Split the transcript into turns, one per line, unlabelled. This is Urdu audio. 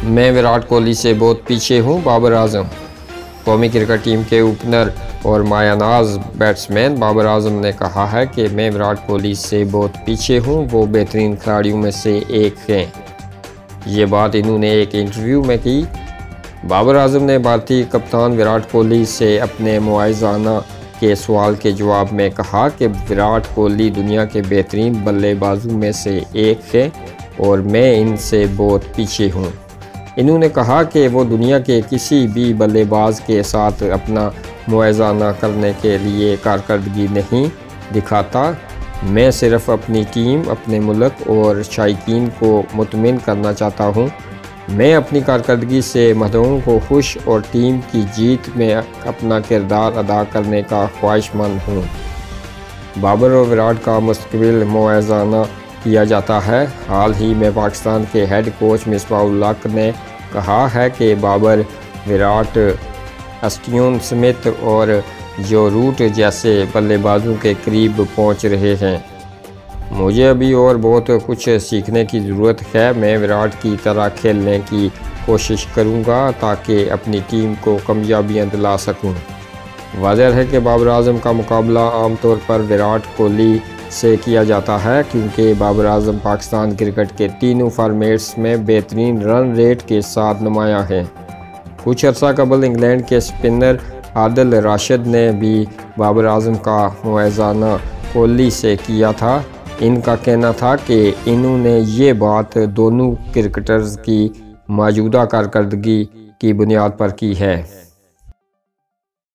میں وراٹ کوہلی سے بہت پیچھے ہوں بابر اعظم۔ قومی کرکٹ ٹیم کے اوپنر اور مایہ ناز بیٹسمین بابر اعظم نے کہا ہے کہ میں وراٹ کوہلی سے بہت پیچھے ہوں، وہ بہترین کھلاڑیوں میں سے ایک ہیں۔ یہ بات انہوں نے ایک انٹرویو میں کی۔ بابر اعظم نے بھارتی کپتان وراٹ کوہلی سے اپنے معززانہ کے سوال کے جواب میں کہا کہ وراٹ کوہلی دنیا کے بہترین بلے بازوں میں سے ایک ہے اور میں ان سے بہت پیچھے ہوں۔ انہوں نے کہا کہ وہ دنیا کے کسی بھی بلے باز کے ساتھ اپنا موازنہ کرنے کے لیے کارکردگی نہیں دکھاتا۔ میں صرف اپنی ٹیم، اپنے ملک اور شائقین کو مطمئن کرنا چاہتا ہوں۔ میں اپنی کارکردگی سے مدعوؤں کو خوش اور ٹیم کی جیت میں اپنا کردار ادا کرنے کا خواہش مند ہوں۔ بابر اور وراٹ کا مستقبل موازنہ کیا جاتا ہے۔ حال ہی میں پاکستان کے ہیڈ کوچ مصباح الحق نے کہا ہے کہ بابر، وراٹ، اسٹیون سمتھ اور جو روٹ جیسے بلے بازوں کے قریب پہنچ رہے ہیں۔ مجھے ابھی اور بہت کچھ سیکھنے کی ضرورت ہے۔ میں وراٹ کی طرح کھیلنے کی کوشش کروں گا تاکہ اپنی ٹیم کو کامیابیاں دلا سکوں۔ واضح ہے کہ بابر اعظم کا مقابلہ عام طور پر وراٹ کوہلی سے کیا جاتا ہے کیونکہ بابر اعظم پاکستان کرکٹ کے تینوں فارمیٹس میں بہترین رن ریٹ کے ساتھ نمایاں ہیں۔ کچھ عرصہ قبل انگلینڈ کے اسپنر عادل راشد نے بھی بابر اعظم کا موازنہ کوہلی سے کیا تھا۔ ان کا کہنا تھا کہ انہوں نے یہ بات دونوں کرکٹرز کی موجودہ کارکردگی کی بنیاد پر کی ہے۔